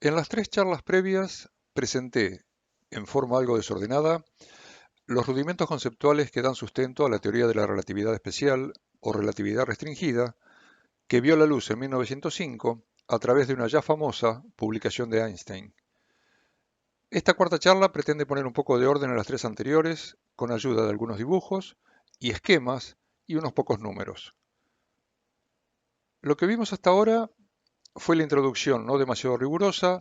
En las tres charlas previas presenté, en forma algo desordenada, los rudimentos conceptuales que dan sustento a la teoría de la relatividad especial o relatividad restringida, que vio la luz en 1905 a través de una ya famosa publicación de Einstein. Esta cuarta charla pretende poner un poco de orden en las tres anteriores, con ayuda de algunos dibujos y esquemas y unos pocos números. Lo que vimos hasta ahora fue la introducción no demasiado rigurosa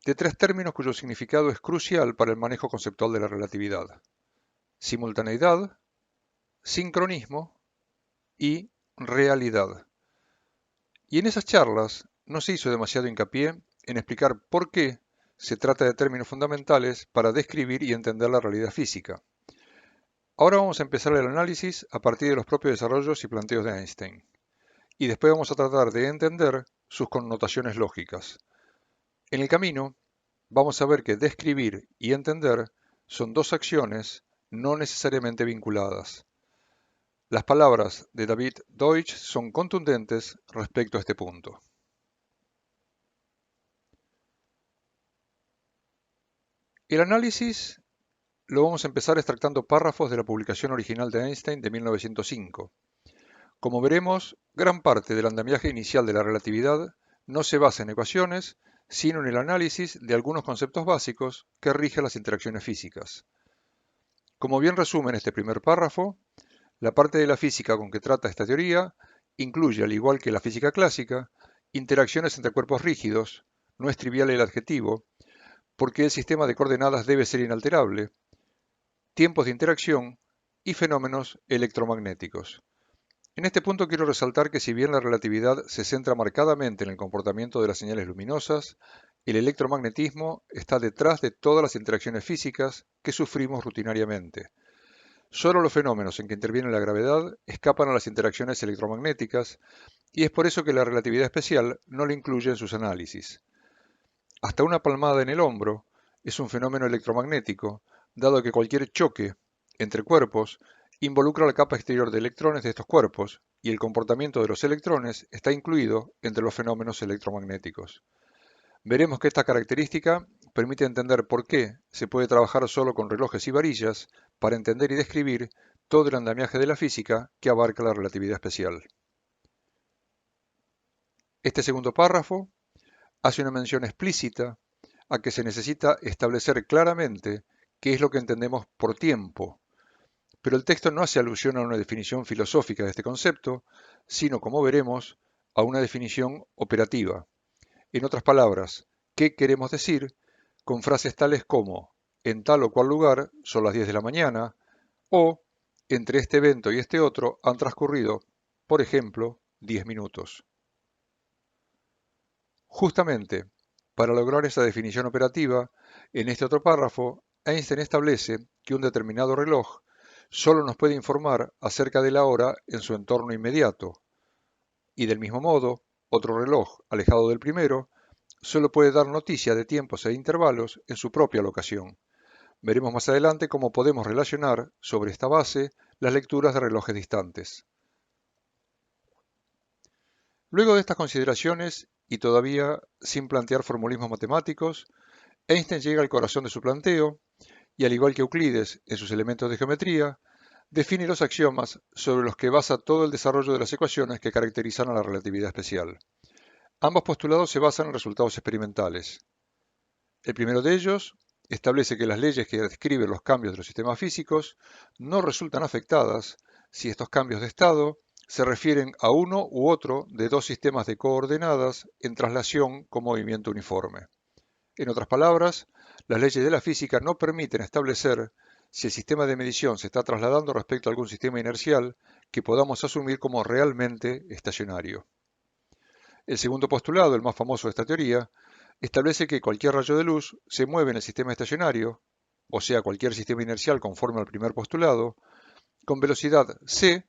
de tres términos cuyo significado es crucial para el manejo conceptual de la relatividad: simultaneidad, sincronismo y realidad. Y en esas charlas no se hizo demasiado hincapié en explicar por qué se trata de términos fundamentales para describir y entender la realidad física. Ahora vamos a empezar el análisis a partir de los propios desarrollos y planteos de Einstein, y después vamos a tratar de entender sus connotaciones lógicas. En el camino, vamos a ver que describir y entender son dos acciones no necesariamente vinculadas. Las palabras de David Deutsch son contundentes respecto a este punto. El análisis lo vamos a empezar extractando párrafos de la publicación original de Einstein de 1905. Como veremos, gran parte del andamiaje inicial de la relatividad no se basa en ecuaciones, sino en el análisis de algunos conceptos básicos que rigen las interacciones físicas. Como bien resume en este primer párrafo, la parte de la física con que trata esta teoría incluye, al igual que la física clásica, interacciones entre cuerpos rígidos, no es trivial el adjetivo, porque el sistema de coordenadas debe ser inalterable, tiempos de interacción y fenómenos electromagnéticos. En este punto quiero resaltar que si bien la relatividad se centra marcadamente en el comportamiento de las señales luminosas, el electromagnetismo está detrás de todas las interacciones físicas que sufrimos rutinariamente. Solo los fenómenos en que interviene la gravedad escapan a las interacciones electromagnéticas y es por eso que la relatividad especial no la incluye en sus análisis. Hasta una palmada en el hombro es un fenómeno electromagnético, dado que cualquier choque entre cuerpos involucra la capa exterior de electrones de estos cuerpos y el comportamiento de los electrones está incluido entre los fenómenos electromagnéticos. Veremos que esta característica permite entender por qué se puede trabajar solo con relojes y varillas para entender y describir todo el andamiaje de la física que abarca la relatividad especial. Este segundo párrafo hace una mención explícita a que se necesita establecer claramente qué es lo que entendemos por tiempo, pero el texto no hace alusión a una definición filosófica de este concepto, sino, como veremos, a una definición operativa. En otras palabras, ¿qué queremos decir con frases tales como en tal o cual lugar son las 10 de la mañana o entre este evento y este otro han transcurrido, por ejemplo, 10 minutos? Justamente, para lograr esa definición operativa, en este otro párrafo, Einstein establece que un determinado reloj solo nos puede informar acerca de la hora en su entorno inmediato, y del mismo modo, otro reloj, alejado del primero, solo puede dar noticia de tiempos e intervalos en su propia locación. Veremos más adelante cómo podemos relacionar, sobre esta base, las lecturas de relojes distantes. Luego de estas consideraciones, y todavía sin plantear formulismos matemáticos, Einstein llega al corazón de su planteo y, al igual que Euclides en sus elementos de geometría, define los axiomas sobre los que basa todo el desarrollo de las ecuaciones que caracterizan a la relatividad especial. Ambos postulados se basan en resultados experimentales. El primero de ellos establece que las leyes que describen los cambios de los sistemas físicos no resultan afectadas si estos cambios de estado se refieren a uno u otro de dos sistemas de coordenadas en traslación con movimiento uniforme. En otras palabras, las leyes de la física no permiten establecer si el sistema de medición se está trasladando respecto a algún sistema inercial que podamos asumir como realmente estacionario. El segundo postulado, el más famoso de esta teoría, establece que cualquier rayo de luz se mueve en el sistema estacionario, o sea, cualquier sistema inercial conforme al primer postulado, con velocidad c,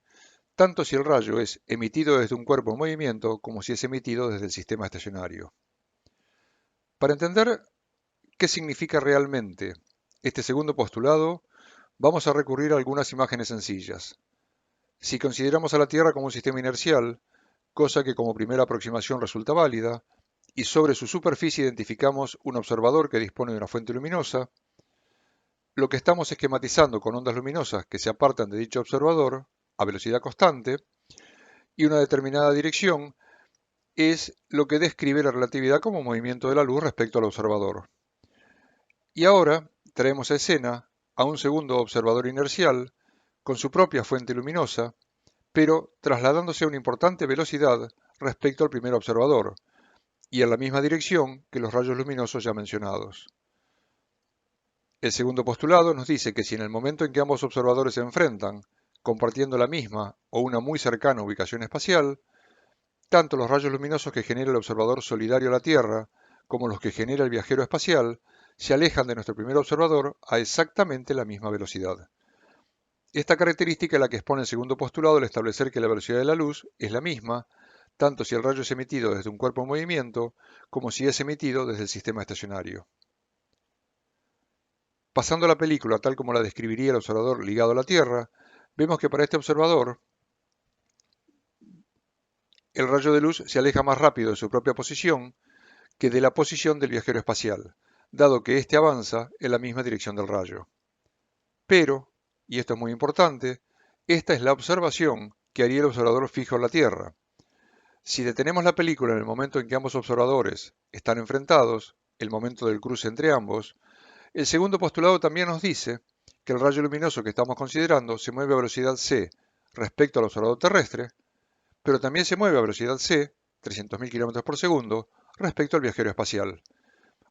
tanto si el rayo es emitido desde un cuerpo en movimiento como si es emitido desde el sistema estacionario. Para entender qué significa realmente este segundo postulado, vamos a recurrir a algunas imágenes sencillas. Si consideramos a la Tierra como un sistema inercial, cosa que como primera aproximación resulta válida, y sobre su superficie identificamos un observador que dispone de una fuente luminosa, lo que estamos esquematizando con ondas luminosas que se apartan de dicho observador a velocidad constante y una determinada dirección es lo que describe la relatividad como movimiento de la luz respecto al observador. Y ahora traemos a escena a un segundo observador inercial con su propia fuente luminosa, pero trasladándose a una importante velocidad respecto al primer observador y en la misma dirección que los rayos luminosos ya mencionados. El segundo postulado nos dice que si en el momento en que ambos observadores se enfrentan, compartiendo la misma o una muy cercana ubicación espacial, tanto los rayos luminosos que genera el observador solidario a la Tierra como los que genera el viajero espacial se alejan de nuestro primer observador a exactamente la misma velocidad. Esta característica es la que expone el segundo postulado al establecer que la velocidad de la luz es la misma, tanto si el rayo es emitido desde un cuerpo en movimiento como si es emitido desde el sistema estacionario. Pasando a la película tal como la describiría el observador ligado a la Tierra, vemos que para este observador el rayo de luz se aleja más rápido de su propia posición que de la posición del viajero espacial, dado que éste avanza en la misma dirección del rayo. Pero, y esto es muy importante, esta es la observación que haría el observador fijo en la Tierra. Si detenemos la película en el momento en que ambos observadores están enfrentados, el momento del cruce entre ambos, el segundo postulado también nos dice que el rayo luminoso que estamos considerando se mueve a velocidad c respecto al observador terrestre, pero también se mueve a velocidad c, 300.000 km por segundo, respecto al viajero espacial.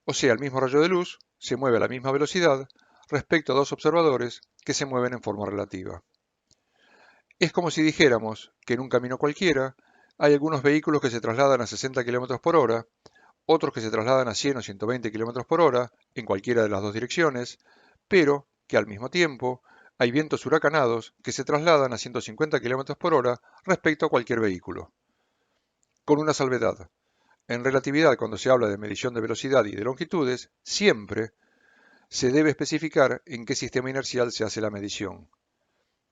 O sea, el mismo rayo de luz se mueve a la misma velocidad respecto a dos observadores que se mueven en forma relativa. Es como si dijéramos que en un camino cualquiera hay algunos vehículos que se trasladan a 60 km por hora, otros que se trasladan a 100 o 120 km por hora en cualquiera de las dos direcciones, pero que al mismo tiempo hay vientos huracanados que se trasladan a 150 km por hora respecto a cualquier vehículo. Con una salvedad. En relatividad, cuando se habla de medición de velocidad y de longitudes, siempre se debe especificar en qué sistema inercial se hace la medición.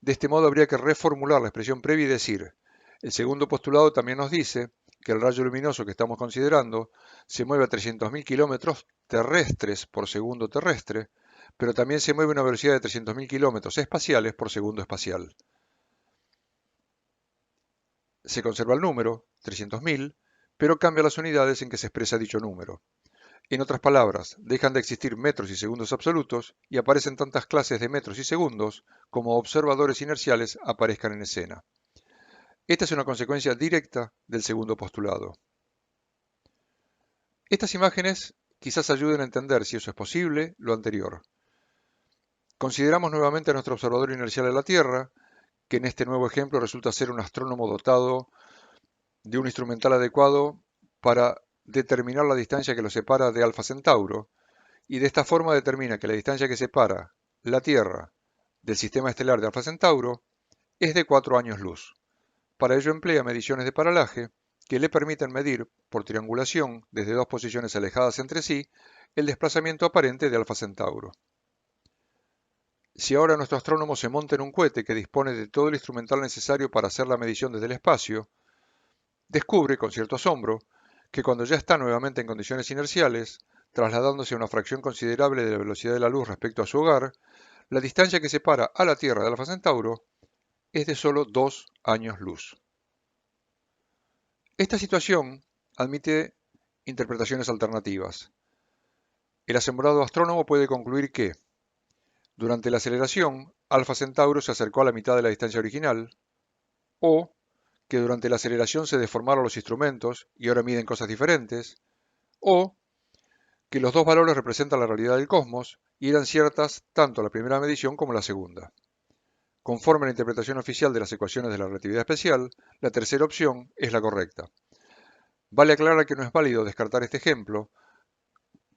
De este modo habría que reformular la expresión previa y decir, el segundo postulado también nos dice que el rayo luminoso que estamos considerando se mueve a 300.000 kilómetros terrestres por segundo terrestre, pero también se mueve a una velocidad de 300.000 kilómetros espaciales por segundo espacial. Se conserva el número, 300.000, pero cambia las unidades en que se expresa dicho número. En otras palabras, dejan de existir metros y segundos absolutos y aparecen tantas clases de metros y segundos como observadores inerciales aparezcan en escena. Esta es una consecuencia directa del segundo postulado. Estas imágenes quizás ayuden a entender, si eso es posible, lo anterior. Consideramos nuevamente a nuestro observador inercial de la Tierra, que en este nuevo ejemplo resulta ser un astrónomo dotado de un instrumental adecuado para determinar la distancia que lo separa de Alfa Centauro, y de esta forma determina que la distancia que separa la Tierra del sistema estelar de Alfa Centauro es de 4 años luz. Para ello emplea mediciones de paralaje que le permiten medir, por triangulación, desde dos posiciones alejadas entre sí, el desplazamiento aparente de Alfa Centauro. Si ahora nuestro astrónomo se monta en un cohete que dispone de todo el instrumental necesario para hacer la medición desde el espacio, descubre, con cierto asombro, que cuando ya está nuevamente en condiciones inerciales, trasladándose a una fracción considerable de la velocidad de la luz respecto a su hogar, la distancia que separa a la Tierra de Alfa Centauro es de solo 2 años luz. Esta situación admite interpretaciones alternativas. El asombrado astrónomo puede concluir que, durante la aceleración, Alfa Centauro se acercó a la mitad de la distancia original, o que durante la aceleración se deformaron los instrumentos y ahora miden cosas diferentes, o que los dos valores representan la realidad del cosmos y eran ciertas tanto la primera medición como la segunda. Conforme a la interpretación oficial de las ecuaciones de la relatividad especial, la tercera opción es la correcta. Vale aclarar que no es válido descartar este ejemplo,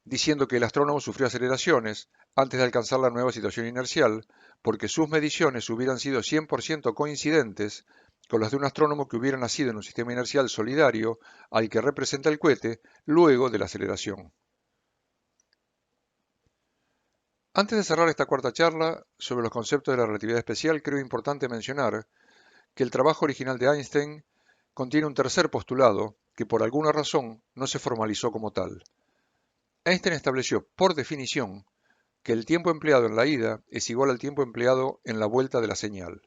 diciendo que el astrónomo sufrió aceleraciones antes de alcanzar la nueva situación inercial, porque sus mediciones hubieran sido 100% coincidentes con las de un astrónomo que hubiera nacido en un sistema inercial solidario al que representa el cohete luego de la aceleración. Antes de cerrar esta cuarta charla sobre los conceptos de la relatividad especial, creo importante mencionar que el trabajo original de Einstein contiene un tercer postulado que por alguna razón no se formalizó como tal. Einstein estableció por definición que el tiempo empleado en la ida es igual al tiempo empleado en la vuelta de la señal.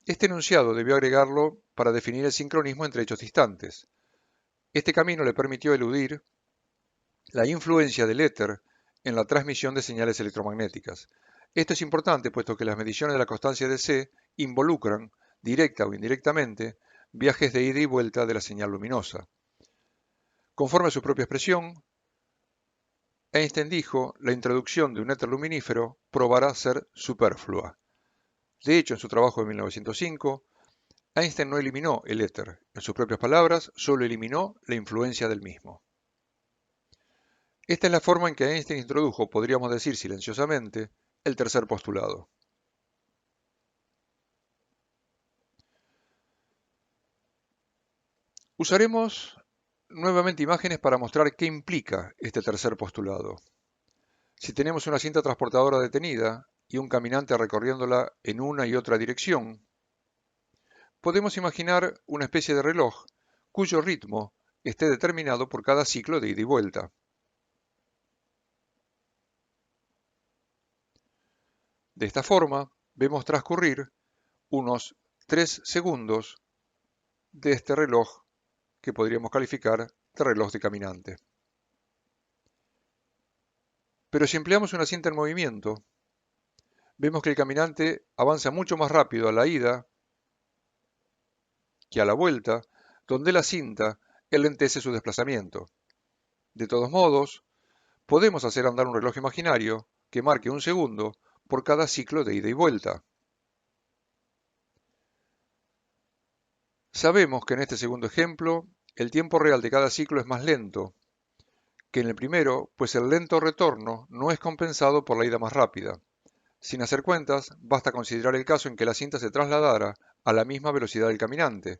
Este enunciado debió agregarlo para definir el sincronismo entre hechos distantes. Este camino le permitió eludir la influencia del éter en la transmisión de señales electromagnéticas. Esto es importante puesto que las mediciones de la constancia de C involucran, directa o indirectamente, viajes de ida y vuelta de la señal luminosa. Conforme a su propia expresión, Einstein dijo, la introducción de un éter luminífero probará ser superflua. De hecho, en su trabajo de 1905, Einstein no eliminó el éter. En sus propias palabras, solo eliminó la influencia del mismo. Esta es la forma en que Einstein introdujo, podríamos decir silenciosamente, el tercer postulado. Usaremos nuevamente imágenes para mostrar qué implica este tercer postulado. Si tenemos una cinta transportadora detenida y un caminante recorriéndola en una y otra dirección, podemos imaginar una especie de reloj cuyo ritmo esté determinado por cada ciclo de ida y vuelta. De esta forma, vemos transcurrir unos 3 segundos de este reloj que podríamos calificar de reloj de caminante. Pero si empleamos una cinta en movimiento, vemos que el caminante avanza mucho más rápido a la ida que a la vuelta, donde la cinta enlentece su desplazamiento. De todos modos, podemos hacer andar un reloj imaginario que marque un segundo por cada ciclo de ida y vuelta. Sabemos que en este segundo ejemplo, el tiempo real de cada ciclo es más lento que en el primero, pues el lento retorno no es compensado por la ida más rápida. Sin hacer cuentas, basta considerar el caso en que la cinta se trasladara a la misma velocidad del caminante.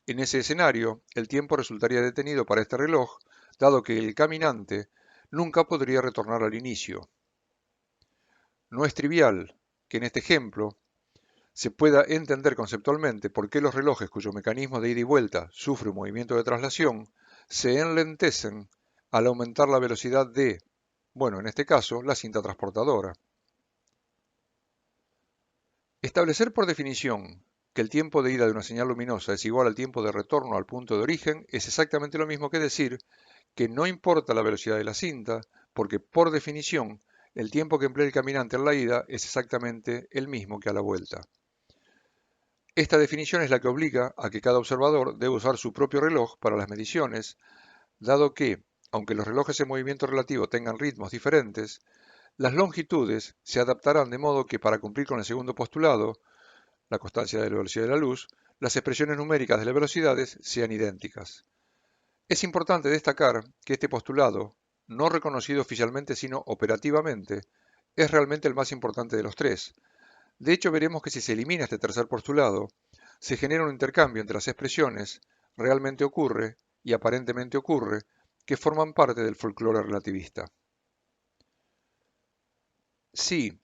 En ese escenario, el tiempo resultaría detenido para este reloj, dado que el caminante nunca podría retornar al inicio. No es trivial que en este ejemplo se pueda entender conceptualmente por qué los relojes cuyo mecanismo de ida y vuelta sufre un movimiento de traslación se enlentecen al aumentar la velocidad de, bueno, en este caso, la cinta transportadora. Establecer por definición que el tiempo de ida de una señal luminosa es igual al tiempo de retorno al punto de origen es exactamente lo mismo que decir que no importa la velocidad de la cinta, porque por definición el tiempo que emplea el caminante en la ida es exactamente el mismo que a la vuelta. Esta definición es la que obliga a que cada observador debe usar su propio reloj para las mediciones, dado que, aunque los relojes en movimiento relativo tengan ritmos diferentes, las longitudes se adaptarán de modo que para cumplir con el segundo postulado, la constancia de la velocidad de la luz, las expresiones numéricas de las velocidades sean idénticas. Es importante destacar que este postulado, no reconocido oficialmente sino operativamente, es realmente el más importante de los tres. De hecho, veremos que si se elimina este tercer postulado, se genera un intercambio entre las expresiones realmente ocurre y aparentemente ocurre, que forman parte del folclore relativista. Si,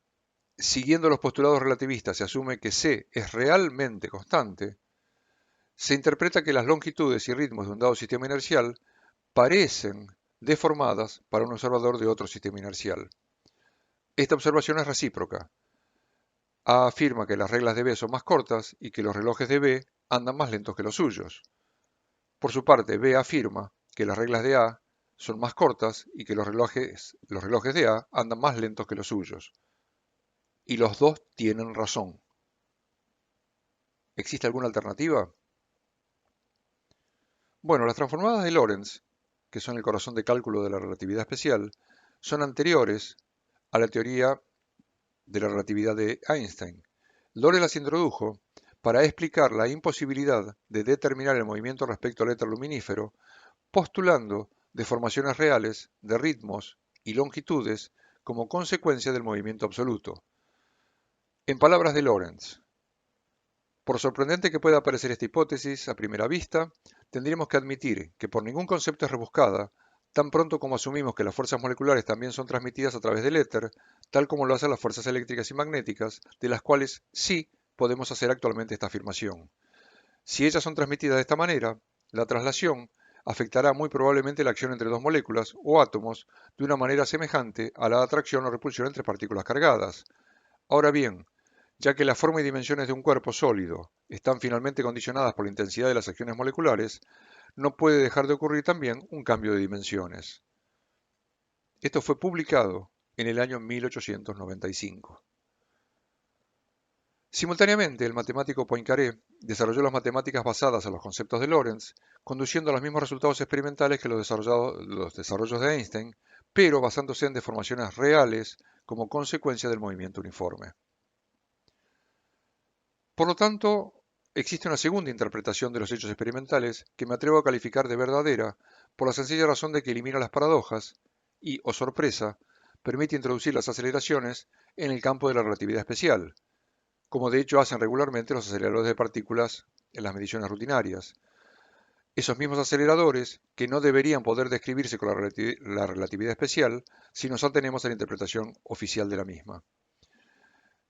siguiendo los postulados relativistas, se asume que C es realmente constante, se interpreta que las longitudes y ritmos de un dado sistema inercial parecen deformadas para un observador de otro sistema inercial. Esta observación es recíproca. A afirma que las reglas de B son más cortas y que los relojes de B andan más lentos que los suyos. Por su parte, B afirma que las reglas de A son más cortas y que los relojes de A andan más lentos que los suyos. Y los dos tienen razón. ¿Existe alguna alternativa? Bueno, las transformadas de Lorentz, que son el corazón de cálculo de la relatividad especial, son anteriores a la teoría de la relatividad de Einstein. Lorentz las introdujo para explicar la imposibilidad de determinar el movimiento respecto al éter luminífero, postulando deformaciones reales de ritmos y longitudes como consecuencia del movimiento absoluto. En palabras de Lorentz, por sorprendente que pueda parecer esta hipótesis a primera vista, tendríamos que admitir que por ningún concepto es rebuscada, tan pronto como asumimos que las fuerzas moleculares también son transmitidas a través del éter, tal como lo hacen las fuerzas eléctricas y magnéticas, de las cuales sí podemos hacer actualmente esta afirmación. Si ellas son transmitidas de esta manera, la traslación afectará muy probablemente la acción entre dos moléculas o átomos de una manera semejante a la atracción o repulsión entre partículas cargadas. Ahora bien, ya que la forma y dimensiones de un cuerpo sólido están finalmente condicionadas por la intensidad de las acciones moleculares, no puede dejar de ocurrir también un cambio de dimensiones. Esto fue publicado en el año 1895. Simultáneamente, el matemático Poincaré desarrolló las matemáticas basadas en los conceptos de Lorentz, conduciendo a los mismos resultados experimentales que los desarrollos de Einstein, pero basándose en deformaciones reales como consecuencia del movimiento uniforme. Por lo tanto, existe una segunda interpretación de los hechos experimentales que me atrevo a calificar de verdadera por la sencilla razón de que elimina las paradojas y, oh sorpresa, permite introducir las aceleraciones en el campo de la relatividad especial, como de hecho hacen regularmente los aceleradores de partículas en las mediciones rutinarias. Esos mismos aceleradores que no deberían poder describirse con la relatividad especial si nos atenemos a la interpretación oficial de la misma.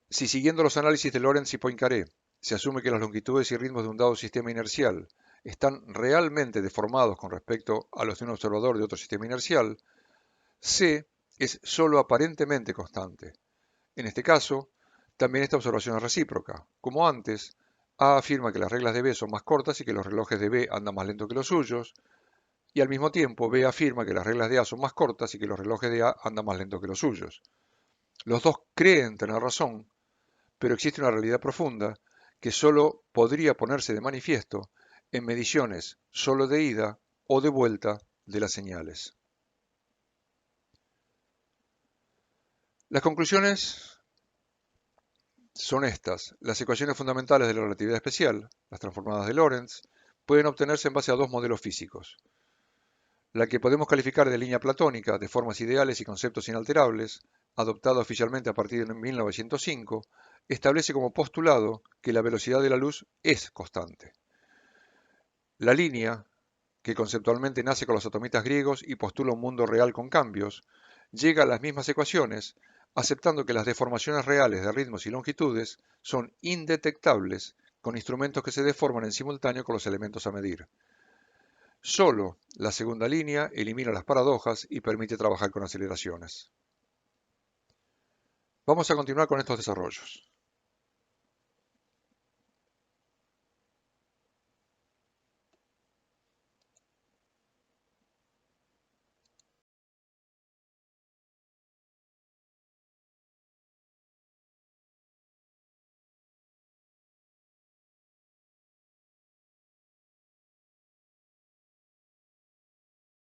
Si siguiendo los análisis de Lorentz y Poincaré se asume que las longitudes y ritmos de un dado sistema inercial están realmente deformados con respecto a los de un observador de otro sistema inercial, C es sólo aparentemente constante. En este caso, también esta observación es recíproca. Como antes, A afirma que las reglas de B son más cortas y que los relojes de B andan más lento que los suyos, y al mismo tiempo B afirma que las reglas de A son más cortas y que los relojes de A andan más lento que los suyos. Los dos creen tener razón, pero existe una realidad profunda que solo podría ponerse de manifiesto en mediciones solo de ida o de vuelta de las señales. Las conclusiones son estas. Las ecuaciones fundamentales de la relatividad especial, las transformadas de Lorentz, pueden obtenerse en base a dos modelos físicos. La que podemos calificar de línea platónica, de formas ideales y conceptos inalterables, adoptada oficialmente a partir de 1905, establece como postulado que la velocidad de la luz es constante. La línea, que conceptualmente nace con los atomistas griegos y postula un mundo real con cambios, llega a las mismas ecuaciones, aceptando que las deformaciones reales de ritmos y longitudes son indetectables con instrumentos que se deforman en simultáneo con los elementos a medir. Solo la segunda línea elimina las paradojas y permite trabajar con aceleraciones. Vamos a continuar con estos desarrollos.